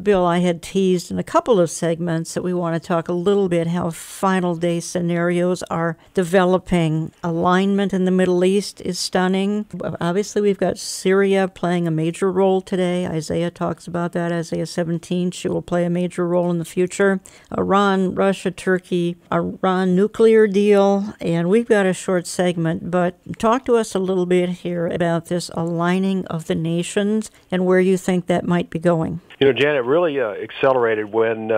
Bill, I had teased in a couple of segments that we want to talk a little bit how final day scenarios are developing. Alignment in the Middle East is stunning. Obviously, we've got Syria playing a major role today. Isaiah talks about that. Isaiah 17, she will play a major role in the future. Iran, Russia, Turkey, Iran nuclear deal, and we've got a short segment, but talk to us a little bit here about this aligning of the nations and where you think that might be going. Janet, really accelerated when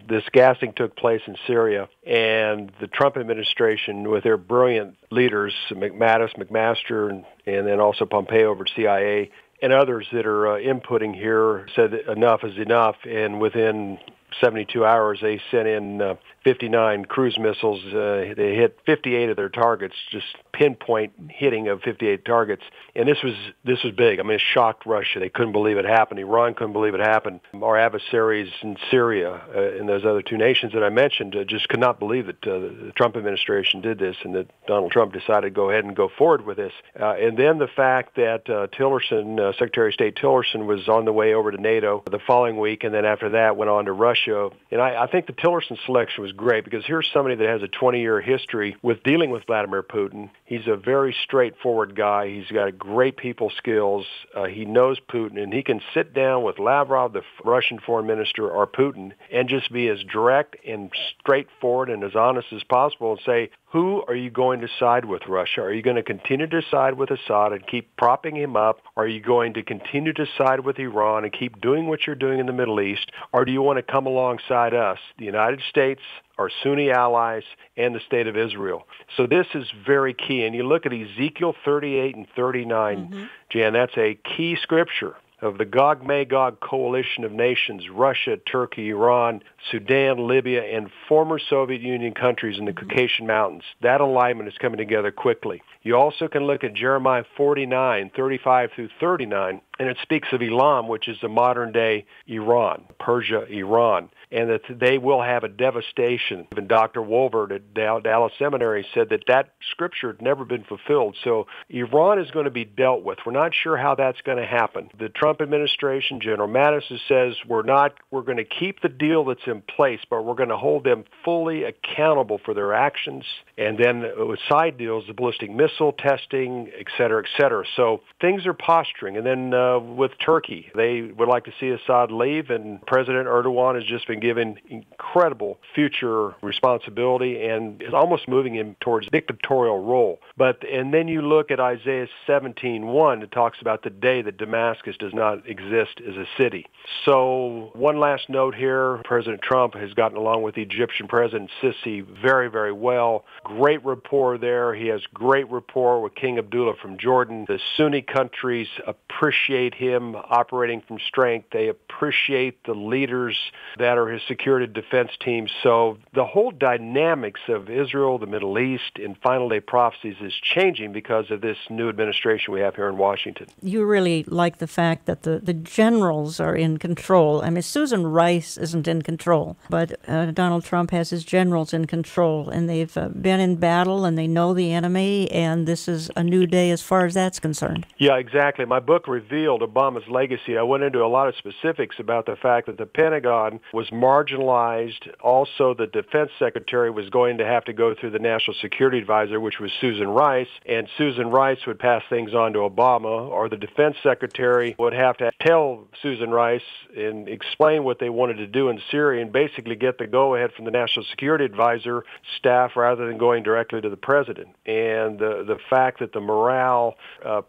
this gassing took place in Syria, and the Trump administration, with their brilliant leaders, McManus, McMaster, and then also Pompeo over CIA, and others that are inputting here, said that enough is enough, and within 72 hours, they sent in 59 cruise missiles. They hit 58 of their targets, just pinpoint hitting of 58 targets. And this was big. I mean, it shocked Russia. They couldn't believe it happened. Iran couldn't believe it happened. Our adversaries in Syria and those other two nations that I mentioned just could not believe that the Trump administration did this and that Donald Trump decided to go ahead and go forward with this. And then the fact that Tillerson, Secretary of State Tillerson, was on the way over to NATO the following week, and then after that went on to Russia. And I think the Tillerson selection was great because here's somebody that has a 20-year history with dealing with Vladimir Putin. He's a very straightforward guy. He's got great people skills. He knows Putin, and he can sit down with Lavrov, the Russian foreign minister, or Putin, and just be as direct and straightforward and as honest as possible and say, who are you going to side with, Russia? Are you going to continue to side with Assad and keep propping him up? Are you going to continue to side with Iran and keep doing what you're doing in the Middle East? Or do you want to come alongside us, the United States, our Sunni allies, and the State of Israel? So this is very key. And you look at Ezekiel 38 and 39, Jan, that's a key scripture of the Gog-Magog coalition of nations, Russia, Turkey, Iran, Sudan, Libya, and former Soviet Union countries in the Caucasian Mountains. That alignment is coming together quickly. You also can look at Jeremiah 49, 35 through 39, and it speaks of Elam, which is the modern-day Iran, Persia, Iran, and that they will have a devastation. Even Dr. Wolbert at Dallas Seminary said that scripture had never been fulfilled. So Iran is going to be dealt with. We're not sure how that's going to happen. The Trump administration, General Mattis, says we're going to keep the deal that's in place, but we're going to hold them fully accountable for their actions. And then with side deals, the ballistic missile testing, et cetera, et cetera. So things are posturing. And then with Turkey, they would like to see Assad leave, and President Erdogan has just been given incredible future responsibility and is almost moving him towards a dictatorial role. And then you look at Isaiah 17:1, it talks about the day that Damascus does not exist as a city. So one last note here, President Trump has gotten along with the Egyptian President Sisi very, very well. Great rapport there. He has great rapport with King Abdullah from Jordan. The Sunni countries appreciate him operating from strength. They appreciate the leaders that are his security defense team. So the whole dynamics of Israel, the Middle East, and final day prophecies is changing because of this new administration we have here in Washington. You really like the fact that the generals are in control. I mean, Susan Rice isn't in control, but Donald Trump has his generals in control, and they've been in battle, and they know the enemy, and this is a new day as far as that's concerned. Yeah, exactly. My book revealed Obama's legacy. I went into a lot of specifics about the fact that the Pentagon was marginalized. Also, the defense secretary was going to have to go through the national security advisor, which was Susan Rice, and Susan Rice would pass things on to Obama, or the defense secretary would have to tell Susan Rice and explain what they wanted to do in Syria and basically get the go-ahead from the national security advisor staff rather than going directly to the president. And the fact that the morale,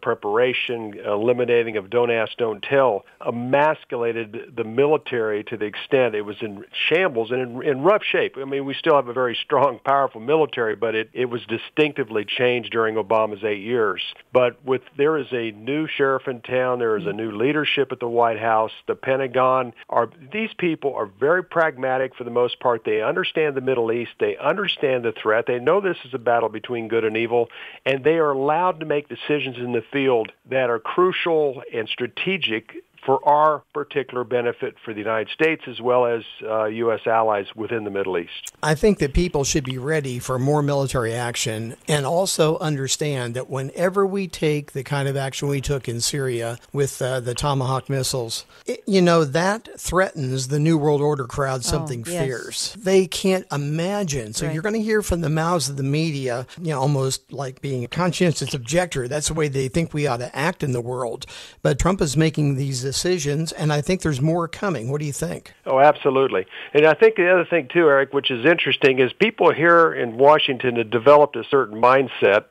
preparation, eliminating of don't ask, don't tell, emasculated the military to the extent it was in shambles and in rough shape. I mean, we still have a very strong, powerful military, but it was distinctively changed during Obama's 8 years. But there is a new sheriff in town. There is a new leadership at the White House. The Pentagon these people are very pragmatic for the most part. They understand the Middle East. They understand the threat. They know this is a battle between good and evil, and they are allowed to make decisions in the field that are crucial and strategic for our particular benefit for the United States as well as U.S. allies within the Middle East. I think that people should be ready for more military action and also understand that whenever we take the kind of action we took in Syria with the Tomahawk missiles, that threatens the New World Order crowd something fierce. They can't imagine. So you're going to hear from the mouths of the media, almost like being a conscientious objector. That's the way they think we ought to act in the world. But Trump is making these decisions, and I think there's more coming. What do you think? Oh, absolutely. And I think the other thing, too, Eric, which is interesting, is people here in Washington have developed a certain mindset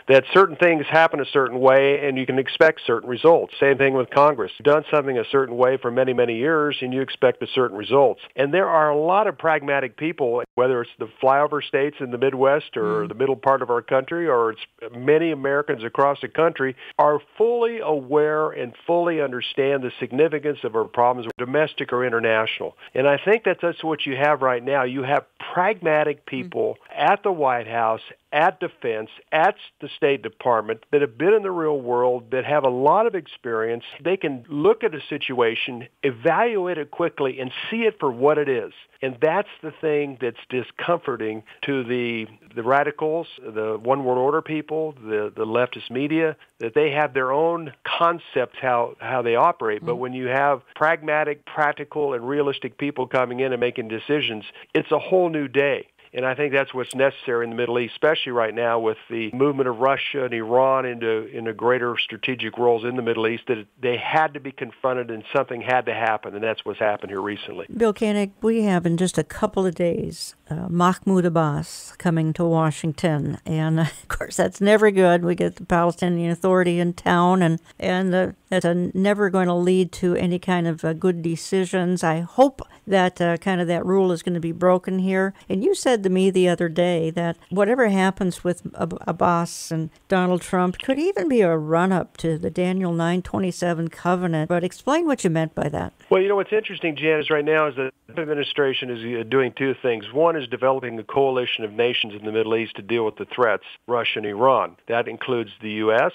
that certain things happen a certain way and you can expect certain results. Same thing with Congress. You've done something a certain way for many, many years and you expect a certain results. And there are a lot of pragmatic people, whether it's the flyover states in the Midwest or the middle part of our country, or it's many Americans across the country, are fully aware and fully understand the significance of our problems, domestic or international. And I think that's what you have right now. You have pragmatic people at the White House, at Defense, at the State Department that have been in the real world, that have a lot of experience. They can look at a situation, evaluate it quickly, and see it for what it is. And that's the thing that's discomforting to the radicals, the one world order people, the leftist media, that they have their own concepts how they operate. But when you have pragmatic, practical, and realistic people coming in and making decisions, it's a whole new day. And I think that's what's necessary in the Middle East, especially right now with the movement of Russia and Iran into greater strategic roles in the Middle East, that they had to be confronted and something had to happen, and that's what's happened here recently. Bill Koenig, we have in just a couple of days Mahmoud Abbas coming to Washington, and of course that's never good. We get the Palestinian Authority in town, and that's never going to lead to any kind of good decisions. I hope that kind of that rule is going to be broken here. And you said to me the other day that whatever happens with Abbas and Donald Trump could even be a run-up to the Daniel 9:27 covenant. But explain what you meant by that. Well, what's interesting, Janice, right now is that the administration is doing two things. One is developing a coalition of nations in the Middle East to deal with the threats, Russia and Iran. That includes the U.S.,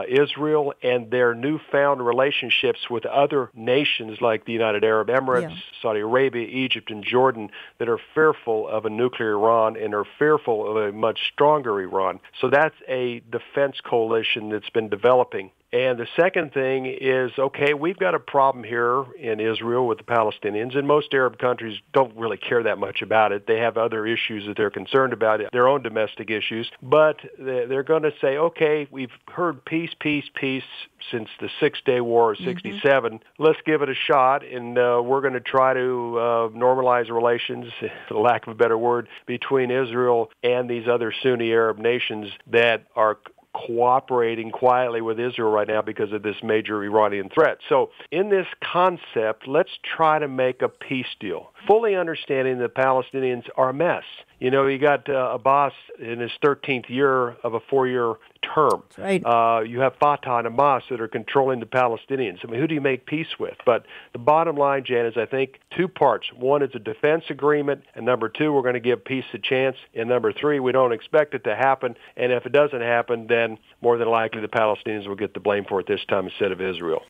Israel, and their newfound relationships with other nations like the United Arab Emirates, Saudi Arabia, Egypt, and Jordan that are fearful of a nuclear Iran and are fearful of a much stronger Iran. So that's a defense coalition that's been developing. And the second thing is, okay, we've got a problem here in Israel with the Palestinians, and most Arab countries don't really care that much about it. They have other issues that they're concerned about, their own domestic issues. But they're going to say, okay, we've heard peace, peace, peace since the Six-Day War of 67. Let's give it a shot, and we're going to try to normalize relations, for the lack of a better word, between Israel and these other Sunni Arab nations that are cooperating quietly with Israel right now because of this major Iranian threat. So in this concept, let's try to make a peace deal, fully understanding the Palestinians are a mess. You got Abbas in his 13th year of a 4-year term. Right. You have Fatah and Hamas that are controlling the Palestinians. I mean, who do you make peace with? But the bottom line, Jan, is I think two parts. One is a defense agreement, and number two, we're going to give peace a chance. And number three, we don't expect it to happen. And if it doesn't happen, then more than likely the Palestinians will get the blame for it this time instead of Israel.